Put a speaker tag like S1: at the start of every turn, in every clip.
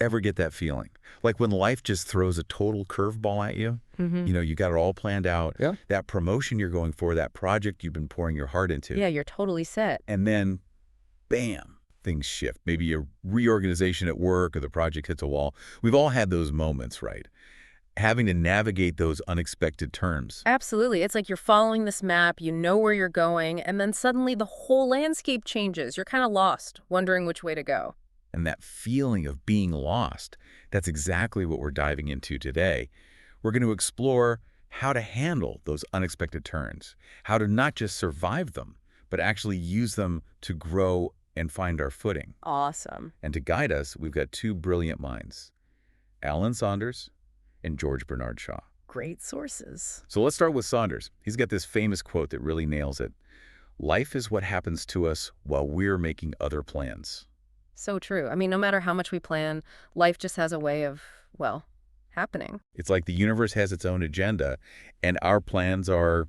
S1: Ever get that feeling? Like when life just throws a total curveball at you? You got it all planned out.
S2: Yeah.
S1: That promotion you're going for, that project you've been pouring your heart into.
S3: Yeah, you're totally set.
S1: And then, bam, things shift. Maybe a reorganization at work or the project hits a wall. We've all had those moments, right? Having to navigate those unexpected turns.
S3: Absolutely. It's like you're following this map, you know where you're going, and then suddenly the whole landscape changes. You're kind of lost, wondering which way to go.
S1: And that feeling of being lost, that's exactly what we're diving into today. We're going to explore how to handle those unexpected turns, how to not just survive them, but actually use them to grow and find our footing.
S3: Awesome.
S1: And to guide us, we've got two brilliant minds, Allen Saunders and George Bernard Shaw.
S3: Great sources.
S1: So let's start with Saunders. He's got this famous quote that really nails it. Life is what happens to us while we're making other plans.
S3: So true. I mean, no matter how much we plan, life just has a way of, well, happening.
S1: It's like the universe has its own agenda, and our plans are,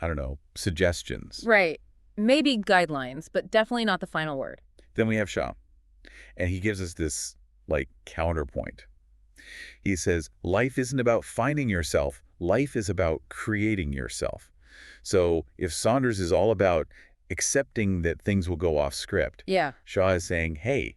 S1: I don't know, suggestions.
S3: Right. Maybe guidelines, but definitely not the final word.
S1: Then we have Shaw, and he gives us this, counterpoint. He says, life isn't about finding yourself. Life is about creating yourself. So if Saunders is all about accepting that things will go off script,
S3: Yeah.
S1: Shaw is saying, hey,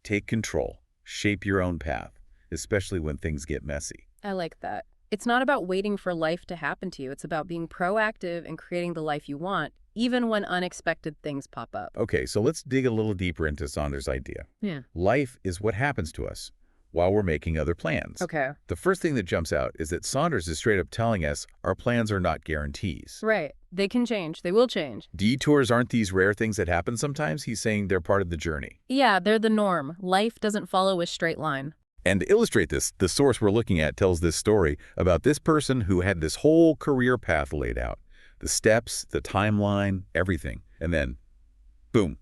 S1: take control, shape your own path, especially when things get messy.
S3: I like that. It's not about waiting for life to happen to you. It's about being proactive and creating the life you want, even when unexpected things pop up.
S1: Okay, so let's dig a little deeper into Saunders' idea.
S3: Yeah.
S1: Life is what happens to us while we're making other plans.
S3: Okay.
S1: The first thing that jumps out is that Saunders is straight up telling us our plans are not guarantees.
S3: Right. They can change. They will change.
S1: Detours aren't these rare things that happen sometimes. He's saying they're part of the journey.
S3: Yeah, they're the norm. Life doesn't follow a straight line.
S1: And to illustrate this, the source we're looking at tells this story about this person who had this whole career path laid out. The steps, the timeline, everything. And then, boom,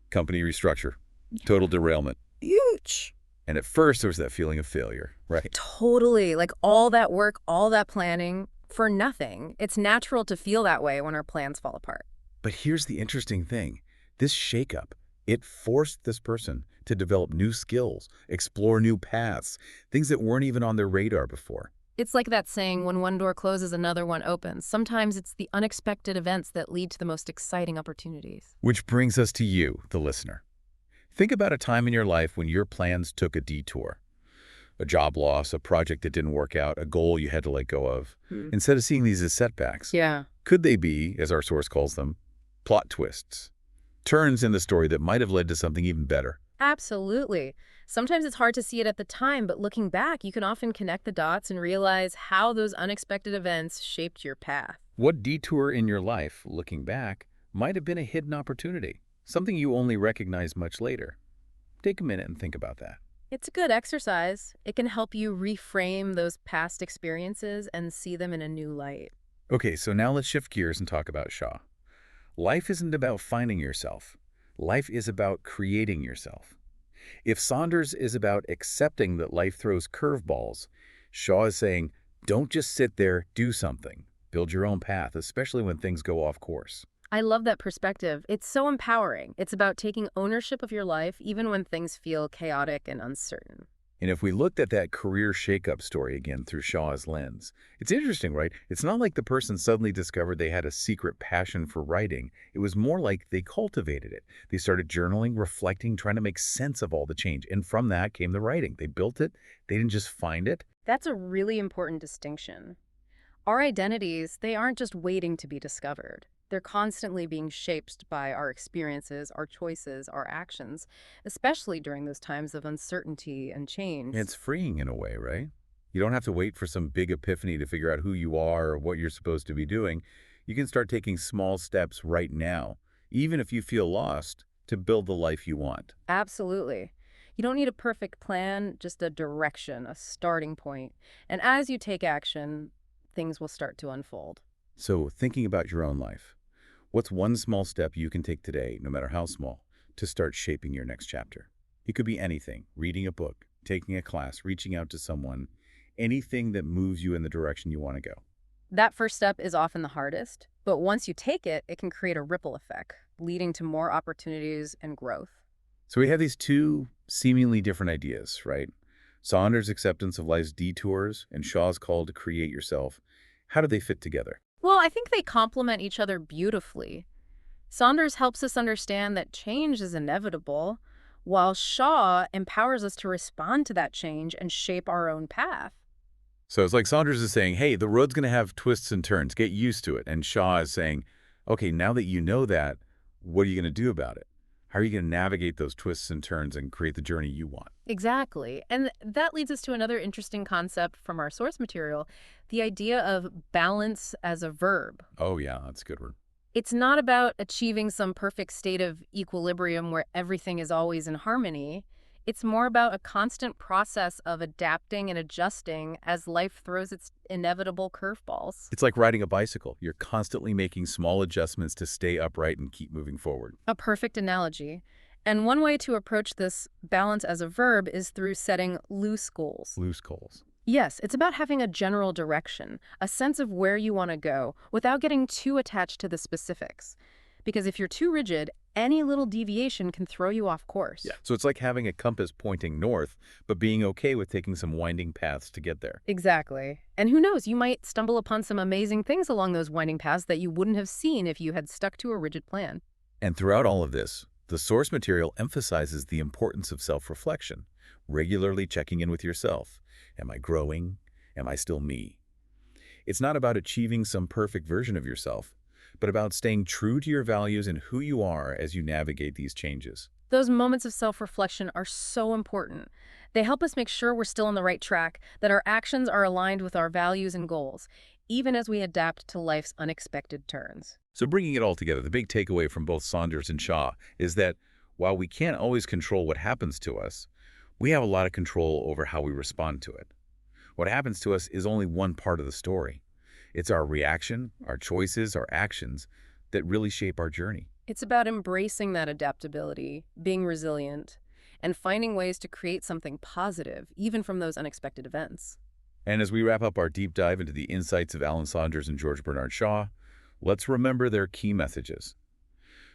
S1: company restructure, total derailment.
S3: Huge.
S1: And at first, there was that feeling of failure, right?
S3: Totally. Like all that work, all that planning for nothing. It's natural to feel that way when our plans fall apart.
S1: But here's the interesting thing. This shakeup, it forced this person to develop new skills, explore new paths, things that weren't even on their radar before.
S3: It's like that saying, when one door closes, another one opens. Sometimes it's the unexpected events that lead to the most exciting opportunities.
S1: Which brings us to you, the listener. Think about a time in your life when your plans took a detour. A job loss, a project that didn't work out, a goal you had to let go of. Instead of seeing these as setbacks,
S3: Yeah.
S1: could they be, as our source calls them, plot twists? Turns in the story that might have led to something even better.
S3: Absolutely. Sometimes it's hard to see it at the time, but looking back, you can often connect the dots and realize how those unexpected events shaped your path.
S1: What detour in your life, looking back, might have been a hidden opportunity, something you only recognize much later? Take a minute and think about that.
S3: It's a good exercise. It can help you reframe those past experiences and see them in a new light.
S1: Okay, so now let's shift gears and talk about Shaw. Life isn't about finding yourself. Life is about creating yourself. If Saunders is about accepting that life throws curveballs, Shaw is saying, don't just sit there, do something. Build your own path, especially when things go off course.
S3: I love that perspective. It's so empowering. It's about taking ownership of your life even when things feel chaotic and uncertain.
S1: And if we looked at that career shakeup story again through Shaw's lens, it's interesting, right? It's not like the person suddenly discovered they had a secret passion for writing. It was more like they cultivated it. They started journaling, reflecting, trying to make sense of all the change. And from that came the writing. They built it. They didn't just find it.
S3: That's a really important distinction. Our identities, they aren't just waiting to be discovered. They're constantly being shaped by our experiences, our choices, our actions, especially during those times of uncertainty and change.
S1: It's freeing in a way, right? You don't have to wait for some big epiphany to figure out who you are or what you're supposed to be doing. You can start taking small steps right now, even if you feel lost, to build the life you want.
S3: Absolutely. You don't need a perfect plan, just a direction, a starting point. And as you take action, things will start to unfold.
S1: So thinking about your own life, what's one small step you can take today, no matter how small, to start shaping your next chapter? It could be anything, reading a book, taking a class, reaching out to someone, anything that moves you in the direction you want to go.
S3: That first step is often the hardest, but once you take it, it can create a ripple effect, leading to more opportunities and growth.
S1: So we have these two seemingly different ideas, right? Saunders' acceptance of life's detours and Shaw's call to create yourself. How do they fit together?
S3: Well, I think they complement each other beautifully. Saunders helps us understand that change is inevitable, while Shaw empowers us to respond to that change and shape our own path.
S1: So it's like Saunders is saying, hey, the road's going to have twists and turns. Get used to it. And Shaw is saying, okay, now that you know that, what are you going to do about it? How are you going to navigate those twists and turns and create the journey you want?
S3: Exactly. And that leads us to another interesting concept from our source material, the idea of balance as a verb.
S1: Oh, yeah, that's a good word.
S3: It's not about achieving some perfect state of equilibrium where everything is always in harmony. It's more about a constant process of adapting and adjusting as life throws its inevitable curveballs.
S1: It's like riding a bicycle. You're constantly making small adjustments to stay upright and keep moving forward.
S3: A perfect analogy. And one way to approach this balance as a verb is through setting loose goals.
S1: Loose coals.
S3: Yes, it's about having a general direction, a sense of where you want to go, without getting too attached to the specifics. Because if you're too rigid, any little deviation can throw you off course.
S1: Yeah. So it's like having a compass pointing north, but being okay with taking some winding paths to get there.
S3: Exactly. And who knows, you might stumble upon some amazing things along those winding paths that you wouldn't have seen if you had stuck to a rigid plan.
S1: And throughout all of this, the source material emphasizes the importance of self-reflection, regularly checking in with yourself. Am I growing? Am I still me? It's not about achieving some perfect version of yourself, but about staying true to your values and who you are as you navigate these changes.
S3: Those moments of self-reflection are so important. They help us make sure we're still on the right track, that our actions are aligned with our values and goals, even as we adapt to life's unexpected turns.
S1: So bringing it all together, the big takeaway from both Saunders and Shaw is that while we can't always control what happens to us, we have a lot of control over how we respond to it. What happens to us is only one part of the story. It's our reaction, our choices, our actions that really shape our journey.
S3: It's about embracing that adaptability, being resilient, and finding ways to create something positive, even from those unexpected events.
S1: And as we wrap up our deep dive into the insights of Allen Saunders and George Bernard Shaw, let's remember their key messages.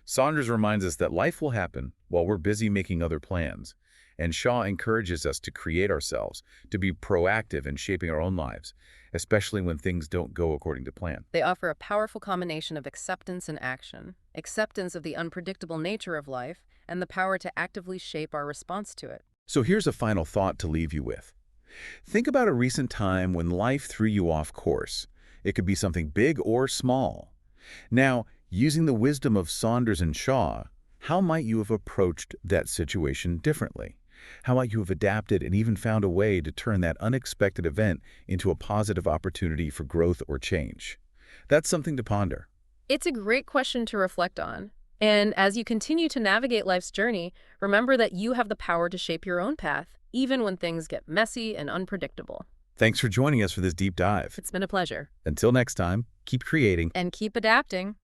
S1: Saunders reminds us that life will happen while we're busy making other plans, and Shaw encourages us to create ourselves, to be proactive in shaping our own lives, especially when things don't go according to plan.
S3: They offer a powerful combination of acceptance and action, acceptance of the unpredictable nature of life, and the power to actively shape our response to it.
S1: So here's a final thought to leave you with. Think about a recent time when life threw you off course. It could be something big or small. Now, using the wisdom of Saunders and Shaw, how might you have approached that situation differently? How might you have adapted and even found a way to turn that unexpected event into a positive opportunity for growth or change? That's something to ponder.
S3: It's a great question to reflect on. And as you continue to navigate life's journey, remember that you have the power to shape your own path, even when things get messy and unpredictable.
S1: Thanks for joining us for this deep dive.
S3: It's been a pleasure.
S1: Until next time, keep creating
S3: And keep adapting.